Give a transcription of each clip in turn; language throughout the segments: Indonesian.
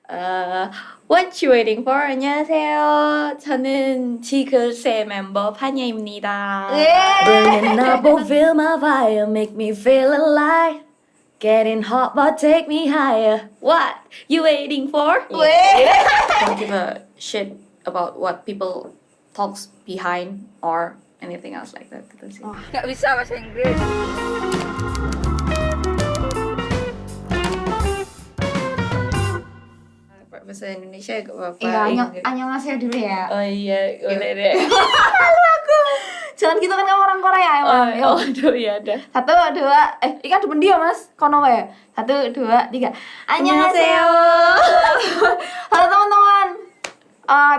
Uh, what you waiting for? 안녕하세요. 저는 지글세 멤버 판야입니다. Burning up, oh, feel my fire, make me feel alive. Getting hot, but take me higher. What you waiting for? Don't give a shit about what people talks behind or anything else like that. Gitu sih. Gak bisa bahasa Inggris. Bahasa Indonesia gak apa-apa. Iya, annyeonghaseyo dulu ya. Oh iya, boleh deh. Jangan gitu kan kamu orang Korea emang. Yo. Aduh ya dah. 1, 2, ikan depan dia mas. Kono ya. 1, 2, 3. Annyeonghaseyo. Halo teman-teman.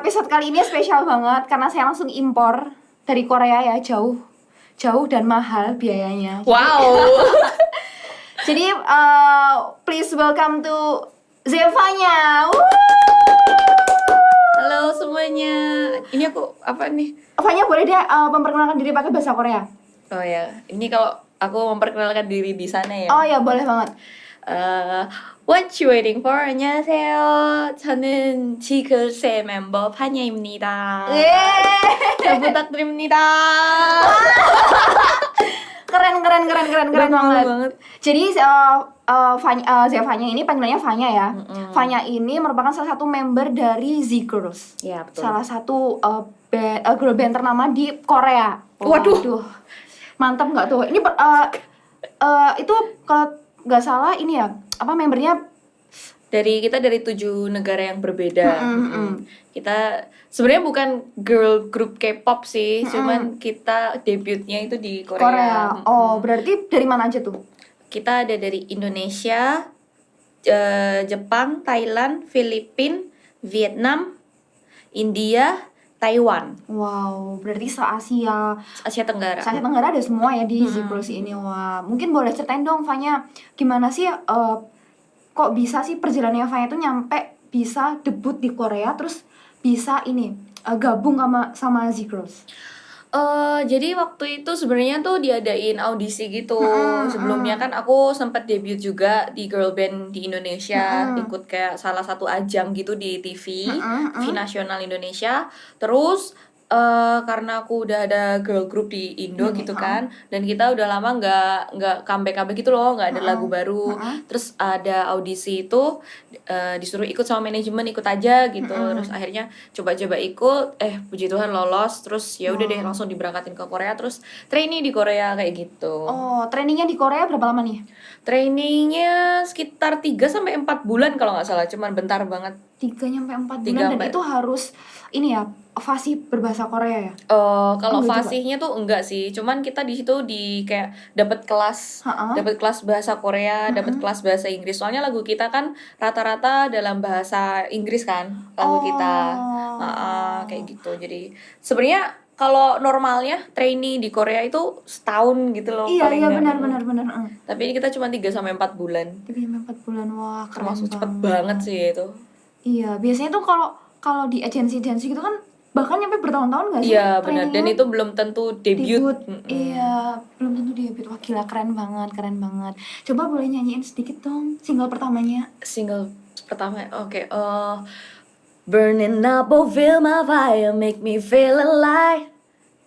Episode kali ini spesial banget karena saya langsung impor dari Korea ya, jauh dan mahal biayanya. Wow. Jadi please welcome to Zevanya. Halo semuanya. Ini aku apa nih? Vanya boleh deh memperkenalkan diri pakai bahasa Korea. Oh ya, ini kalau aku memperkenalkan diri di sana ya. Oh ya, boleh banget. What you waiting for? 안녕하세요. 저는 지글세 멤버 판야입니다. 잘 부탁드립니다. Keren Malu banget. Jadi Zevanya ini panggilannya Vanya ya. Vanya ini merupakan salah satu member dari Z-Girls. Ya betul. Salah satu girl band ternama di Korea. Waduh. Mantap nggak tuh? Ini itu kalau nggak salah ini ya, apa membernya Kita dari 7 negara yang berbeda. Kita sebenarnya bukan girl group K-pop sih, cuman kita debutnya itu di Korea. Oh, berarti dari mana aja tuh? Kita ada dari Indonesia, Jepang, Thailand, Filipina, Vietnam, India, Taiwan. Wow, berarti se-Asia Asia Tenggara. Asia Tenggara ada semua ya di Z-Girls ini. Wah, mungkin boleh ceritain dong Vanya, gimana sih kok bisa sih perjalanannya Vanya tuh nyampe bisa debut di Korea terus bisa ini gabung sama Z-Girls. Jadi waktu itu sebenarnya tuh diadain audisi gitu. Sebelumnya kan aku sempat debut juga di girl band di Indonesia, ikut kayak salah satu ajang gitu di TV, TV Nasional Indonesia. Terus karena aku udah ada girl group di Indo gitu kan, dan kita udah lama nggak comeback gitu loh, nggak ada lagu baru. Terus ada audisi itu disuruh ikut sama manajemen, ikut aja gitu. Terus akhirnya coba-coba ikut, puji Tuhan lolos. Terus ya udah deh langsung diberangkatin ke Korea, terus training di Korea kayak gitu. Oh, trainingnya di Korea berapa lama nih? Trainingnya sekitar 3-4 bulan kalau nggak salah, cuman bentar banget. 3-4 bulan dan itu harus ini ya, fasih berbahasa Korea ya? Kalau fasihnya tuh enggak sih, cuman kita di situ di kayak dapat kelas bahasa Korea, dapat kelas bahasa Inggris. Soalnya lagu kita kan rata-rata dalam bahasa Inggris kan lagu kita, kayak gitu. Jadi sebenarnya kalau normalnya trainee di Korea itu setahun gitu loh. Iya paling benar. Tapi ini kita cuma 3-4 bulan. 3-4 bulan, wah keren Termasuk cepet banget. banget sih itu. Iya, biasanya tuh kalau di agensi gitu kan bahkan nyampe bertahun-tahun gak sih? Iya benar, dan itu belum tentu debut. Iya, belum tentu debut. Wah gila, keren banget. Coba boleh nyanyiin sedikit dong single pertamanya? Single pertama, oke. Burning up, oh, feel my fire, make me feel alive.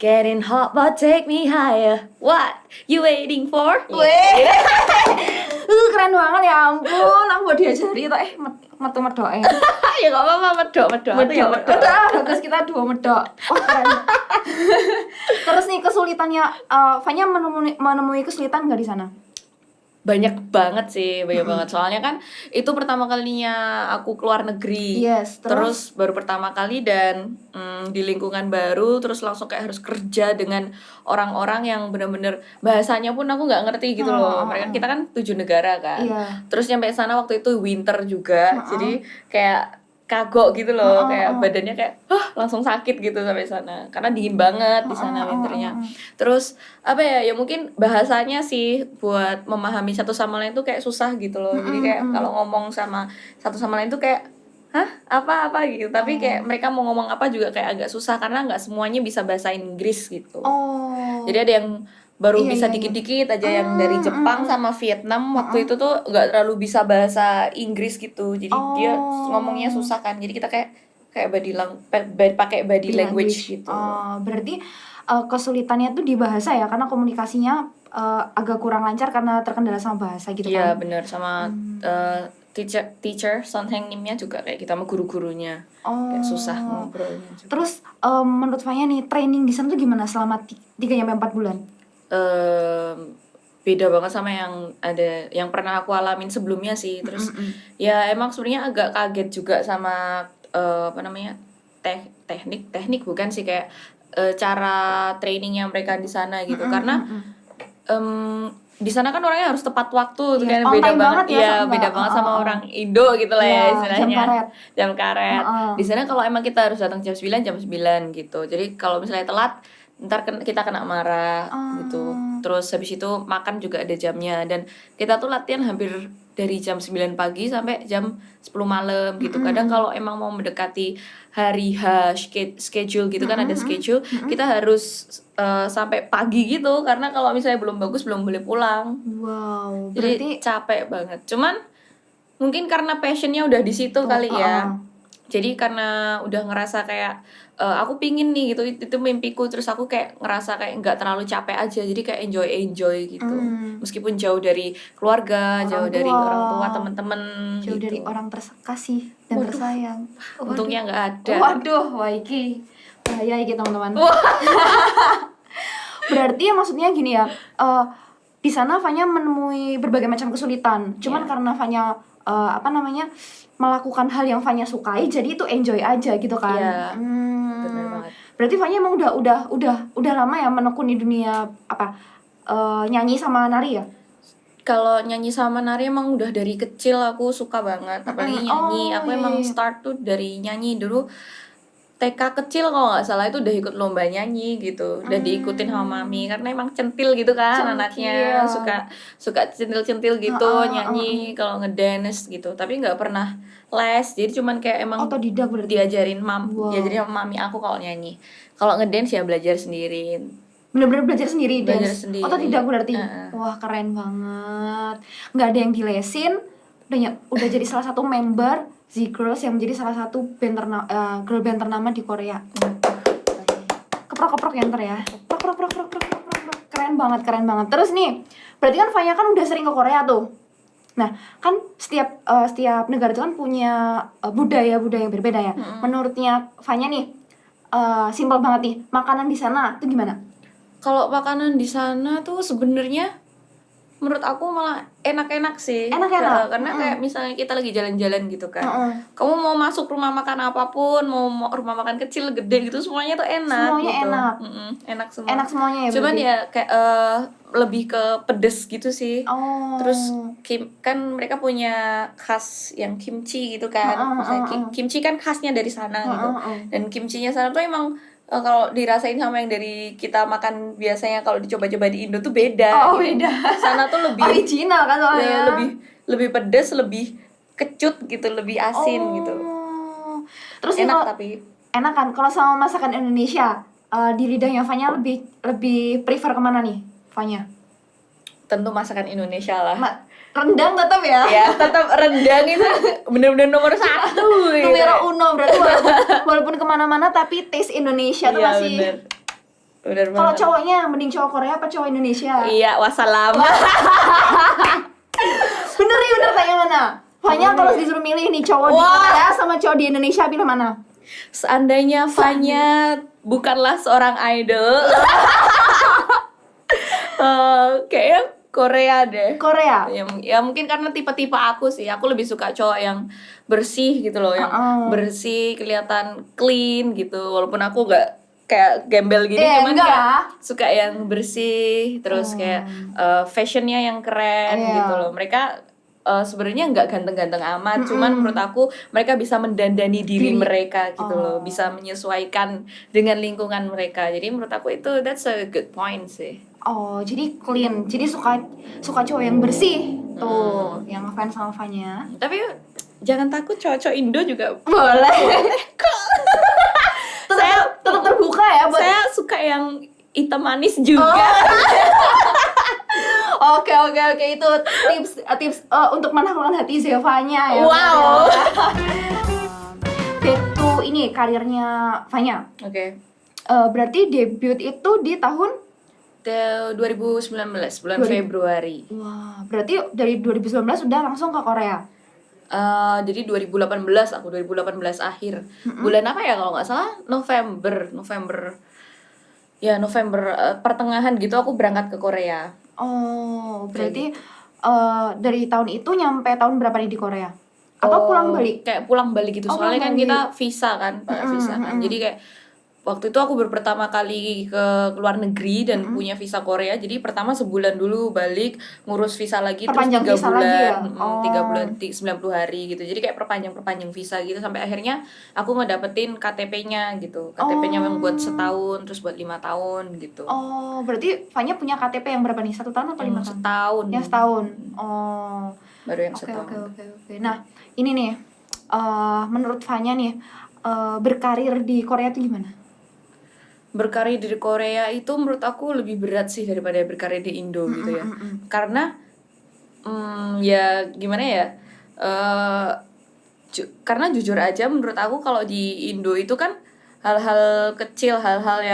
Getting hot, but take me higher. What you waiting for? Keren banget ya ampun, aku buat diajari tuh metu-medok Ya gak apa-apa, medok. Udah, bagus kita dua medok. Wah keren. Terus nih kesulitannya, Vanya menemui kesulitan nggak di sana? Banyak banget. Soalnya kan itu pertama kalinya aku keluar negeri. Yes, terus baru pertama kali dan di lingkungan baru, terus langsung kayak harus kerja dengan orang-orang yang benar-benar bahasanya pun aku nggak ngerti gitu loh. Mereka kita kan 7 negara kan. Terus nyampe sana waktu itu winter juga, jadi kayak kagok gitu loh, kayak badannya kayak langsung sakit gitu sampai sana karena dingin banget di sana winternya. Terus apa ya mungkin bahasanya sih buat memahami satu sama lain tuh kayak susah gitu loh. Jadi kayak kalau ngomong sama satu sama lain tuh kayak apa gitu, tapi kayak mereka mau ngomong apa juga kayak agak susah karena nggak semuanya bisa bahasa Inggris gitu. Jadi ada yang baru Iya, bisa iya, iya. dikit-dikit aja yang dari Jepang sama Vietnam waktu itu tuh nggak terlalu bisa bahasa Inggris gitu, jadi dia ngomongnya susah kan, jadi kita kayak pakai body language gitu. Berarti kesulitannya tuh di bahasa ya, karena komunikasinya agak kurang lancar karena terkendala sama bahasa gitu Iya kan. benar, sama teacher sonheng님nya juga kayak kita sama guru-gurunya kayak susah ngobrolnya juga. Terus menurut Fanya nih, training di sana tuh gimana selama 3-4 bulan? Beda banget sama yang pernah aku alamin sebelumnya sih. Terus ya emang sebenarnya agak kaget juga sama apa namanya, teknik bukan sih, kayak cara trainingnya mereka di sana gitu. Karena di sana kan orangnya harus tepat waktu, Iya, kan on beda time banget ya, ya, sama- beda banget sama orang Indo gitu lah ya Iya, istilahnya. jam karet. Di sana kalau emang kita harus datang jam 9 gitu. Jadi kalau misalnya telat ntar kita kena marah gitu. Terus habis itu makan juga ada jamnya, dan kita tuh latihan hampir dari jam 9 pagi sampai jam 10 malam gitu. Kadang kalau emang mau mendekati hari schedule gitu kan, ada schedule, kita harus sampai pagi gitu, karena kalau misalnya belum bagus belum boleh pulang. Wow, Jadi berarti capek banget. Cuman mungkin karena passionnya udah di situ kali ya. Jadi karena udah ngerasa kayak aku pingin nih gitu, itu mimpiku, terus aku kayak ngerasa kayak nggak terlalu capek aja, jadi kayak enjoy gitu. Meskipun jauh dari keluarga, jauh dari orang tua, teman-teman jauh gitu. dari orang terkasih dan tersayang. Untungnya nggak ada. Waduh, wah iki bahaya iki teman-teman. Berarti ya maksudnya gini ya, di sana Fanya menemui berbagai macam kesulitan. Cuman karena Fanya melakukan hal yang Fanya sukai, jadi itu enjoy aja gitu kan. Iya, benar banget. Berarti Fanya emang udah lama ya menekuni dunia nyanyi sama nari ya? Kalau nyanyi sama nari emang udah dari kecil aku suka banget, apalagi nyanyi. Aku emang start tuh dari nyanyi dulu. TK kecil kalau nggak salah itu udah ikut lomba nyanyi gitu, udah diikutin sama mami, karena emang centil gitu kan anaknya, suka centil gitu nyanyi kalau ngedance gitu, tapi nggak pernah les, jadi cuman kayak emang Otodidak berarti. diajarin diajarin sama mami aku kalau nyanyi. Kalau ngedance ya belajar sendiri. Bener-bener belajar sendiri dance. Belajar sendiri. Otodidak berarti. Wah, keren banget. Nggak ada yang dilesin, udah jadi salah satu member Z-Girls yang menjadi salah satu girl band ternama di Korea. Keprok-keprok yang ya. Keprok. Keren banget. Terus nih, berarti kan Fanya kan udah sering ke Korea tuh. Nah, kan setiap negara itu kan punya budaya yang berbeda ya. Menurutnya Fanya nih, simpel banget nih, makanan di sana tuh gimana? Kalau makanan di sana tuh sebenarnya menurut aku malah enak-enak sih. Enak-enak. Karena kayak misalnya kita lagi jalan-jalan gitu kan, kamu mau masuk rumah makan apapun, mau rumah makan kecil gede gitu, semuanya tuh enak. Semuanya gitu. enak. Enak semua. Enak semuanya ya. Cuman berarti? ya kayak lebih ke pedes gitu sih. Terus kan mereka punya khas yang kimchi gitu kan. Misalnya kimchi kan khasnya dari sana gitu. Dan kimchinya sana tuh emang kalau dirasain sama yang dari kita makan biasanya, kalau dicoba-coba di Indo tuh beda. Beda. Sana tuh lebih original kan soalnya. lebih pedas, lebih kecut gitu, lebih asin gitu. Terus enak tapi enak kan kalau sama masakan Indonesia, di lidahnya Fanya lebih prefer kemana nih Fanya? Tentu masakan Indonesia lah. Rendang tetap ya? Ya tetap rendang itu bener-bener nomor 1 gitu. Numero uno berarti, walaupun kemana-mana tapi taste Indonesia tuh masih. Bener Kalau banget. cowoknya mending cowok Korea apa cowok Indonesia? Iya, wassalam. bener tanya mana? Fanya kalau disuruh milih nih cowok di Korea sama cowok di Indonesia, pilih mana? Seandainya Fanya bukanlah seorang idol, kayaknya Korea deh. Korea? Ya mungkin karena tipe-tipe aku sih. Aku lebih suka cowok yang bersih gitu loh, yang bersih, kelihatan clean gitu. Walaupun aku gak kayak gembel gini, cuman kayak suka yang bersih, terus kayak fashionnya yang keren gitu loh. Mereka sebenarnya nggak ganteng-ganteng amat, cuman menurut aku mereka bisa mendandani diri mereka gitu loh, bisa menyesuaikan dengan lingkungan mereka. Jadi menurut aku itu that's a good point sih. Jadi clean, jadi suka cowok yang bersih tuh, yang ngefans sama Fanya. Tapi jangan takut, cowok-cowok Indo juga boleh. Saya tetap terbuka ya buat. Saya suka yang hitam manis juga. Oke, itu tips untuk menaklukkan hati Zevanya ya. Wow. Back to ini karirnya Vanya. Oke. Berarti debut itu di tahun 2019 bulan Februari. wah, berarti dari 2019 udah langsung ke Korea. Jadi 2018 akhir. Bulan apa ya kalau nggak salah? November. Ya, November pertengahan gitu aku berangkat ke Korea. Oh, berarti dari tahun itu nyampe tahun berapa nih di Korea? Atau pulang balik? Kayak pulang balik gitu. Oh, Soalnya kan pulang kita visa kan, pakai visa kan. Jadi kayak waktu itu aku pertama kali ke luar negeri dan punya visa Korea. Jadi pertama sebulan dulu balik ngurus visa lagi, Perpanjang terus 3 visa bulan, lagi ya? 3 bulan, 90 hari gitu. Jadi kayak perpanjang visa gitu sampai akhirnya aku ngedapetin KTP-nya gitu. KTP-nya memang buat setahun, terus buat 5 tahun gitu. Oh, berarti Vanya punya KTP yang berapa nih? 1 tahun atau 5 tahun? Setahun. Yang setahun. Oh. Baru yang Oke. setahun. Nah, ini nih, menurut Vanya nih, berkarir di Korea itu gimana? Berkarir di Korea itu menurut aku lebih berat sih daripada berkarir di Indo gitu ya. Karena ya gimana ya? Karena jujur aja menurut aku kalau di Indo itu kan hal-hal kecil, hal-hal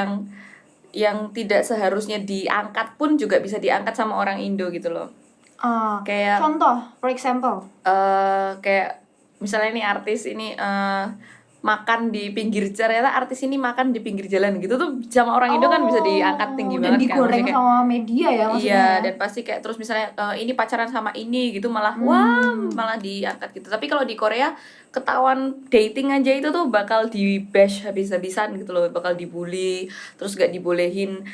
yang tidak seharusnya diangkat pun juga bisa diangkat sama orang Indo gitu loh. Kayak Contoh, for example. kayak misalnya nih artis ini makan di pinggir ternyata artis ini makan di pinggir jalan gitu tuh sama orang Indo kan bisa diangkat tinggi dan banget kan. digoreng Maksudnya kayak, sama media ya maksudnya. iya, dan pasti kayak terus misalnya ini pacaran sama ini gitu malah malah diangkat gitu. Tapi kalau di Korea ketahuan dating aja itu tuh bakal di bash habis-habisan gitu loh, bakal dibully, terus nggak dibolehin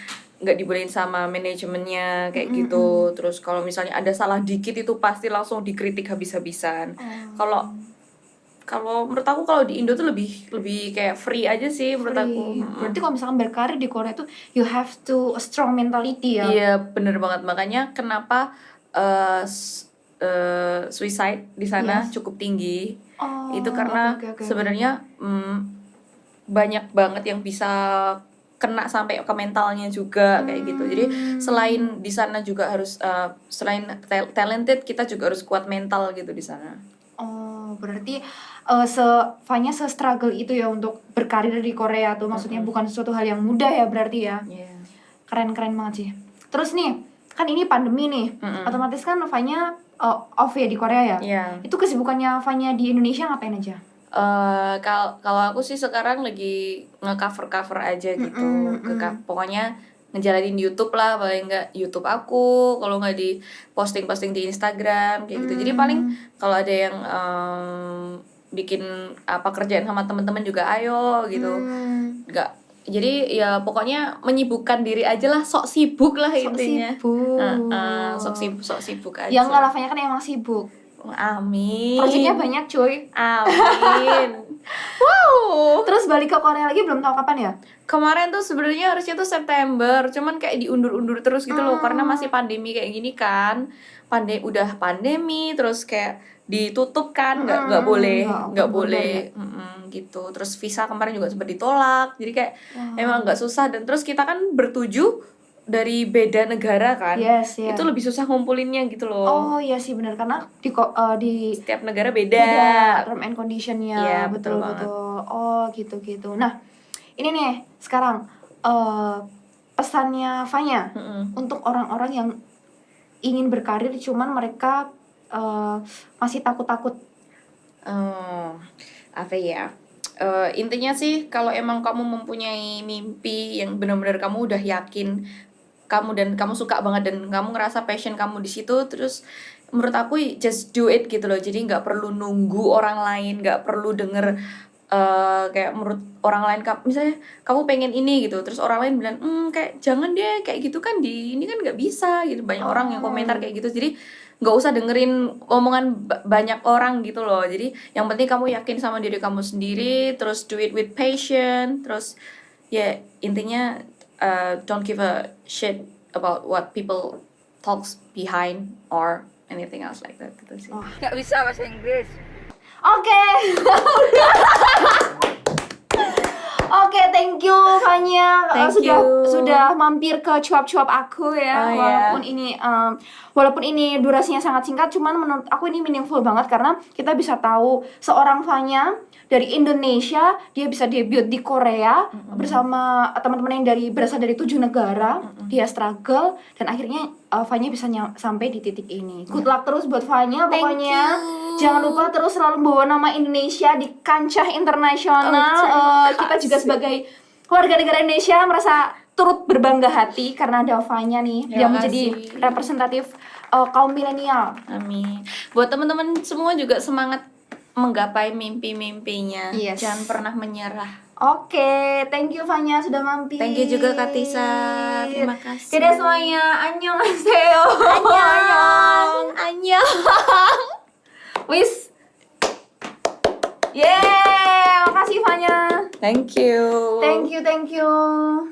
sama manajemennya kayak gitu. Terus kalau misalnya ada salah dikit itu pasti langsung dikritik habis-habisan. Kalau menurut aku kalau di Indo tuh lebih kayak free aja sih menurut aku. Berarti kalau misalkan berkarir di Korea tuh you have to a strong mentality ya. Iya, bener banget. Makanya kenapa suicide di sana cukup tinggi. Itu karena sebenarnya banyak banget yang bisa kena sampai ke mentalnya juga kayak gitu. Jadi selain di sana juga harus selain talented, kita juga harus kuat mental gitu di sana. Oh, berarti Vanya se-struggle itu ya untuk berkarir di Korea tuh. Maksudnya bukan sesuatu hal yang mudah ya berarti ya. Yeah. Keren banget sih. Terus nih, kan ini pandemi nih. Otomatis kan Vanya off ya di Korea ya. Yeah. Itu kesibukannya Vanya di Indonesia ngapain aja? Kalau aku sih sekarang lagi nge-cover aja gitu. Pokoknya ngejalanin YouTube lah, paling nggak YouTube aku, kalau nggak di posting di Instagram kayak gitu. Jadi paling kalau ada yang bikin apa kerjaan sama teman-teman juga ayo gitu. Nggak, jadi ya pokoknya menyibukkan diri aja lah, sok sibuk lah intinya. Sok sibuk aja. Yang nggak Vanya kan emang sibuk. Amin. Proyeknya banyak cuy. Amin. Wow. Terus balik ke Korea lagi belum tahu kapan ya? Kemarin tuh sebenarnya harusnya tuh September, cuman kayak diundur-undur terus gitu loh karena masih pandemi kayak gini kan. Udah pandemi terus kayak ditutup kan, nggak boleh gitu. Terus visa kemarin juga sempat ditolak. Jadi kayak emang agak susah dan terus kita kan bertuju dari beda negara kan. Yes. Itu lebih susah ngumpulinnya gitu loh. Oh iya sih benar karena di setiap negara beda term and conditionnya. Iya, betul. Oh gitu. Nah ini nih sekarang pesannya Vanya untuk orang-orang yang ingin berkarir cuman mereka masih takut-takut. Apa ya? Intinya sih kalau emang kamu mempunyai mimpi yang benar-benar kamu udah yakin kamu suka banget dan kamu ngerasa passion kamu di situ, terus menurut aku just do it gitu loh. Jadi nggak perlu nunggu orang lain, nggak perlu denger kayak menurut orang lain misalnya kamu pengen ini gitu, terus orang lain bilang kayak jangan deh kayak gitu kan ini kan nggak bisa gitu, banyak orang yang komentar kayak gitu. Jadi nggak usah dengerin omongan banyak orang gitu loh. Jadi yang penting kamu yakin sama diri kamu sendiri, terus do it with passion, terus ya intinya don't give a shit about what people talks behind or anything else like that gitu sih. Nggak bisa bahasa Inggris. Oke, thank you Fanya Thank sudah mampir ke cuap-cuap aku ya. Oh, iya. Walaupun ini durasinya sangat singkat, cuman menurut aku ini meaningful banget karena kita bisa tahu seorang Fanya dari Indonesia, dia bisa debut di Korea bersama teman-teman yang berasal dari 7 negara. Dia struggle dan akhirnya Fanya bisa sampai di titik ini. Good luck terus buat Fanya pokoknya. Jangan lupa terus selalu bawa nama Indonesia di kancah internasional. Kita juga sebagai warga negara Indonesia merasa turut berbangga hati karena ada Fanya nih yang menjadi representatif kaum milenial. Amin. Buat teman-teman semua juga semangat menggapai mimpi-mimpinya. Yes. Jangan pernah menyerah. Oke, thank you Fanya sudah mampir. Thank you juga Kak Tisa. Terima kasih. Dadah semuanya. Annyeonghaseyo. Annyeong. Wis. Yeay, makasih Fanya. Thank you. Thank you.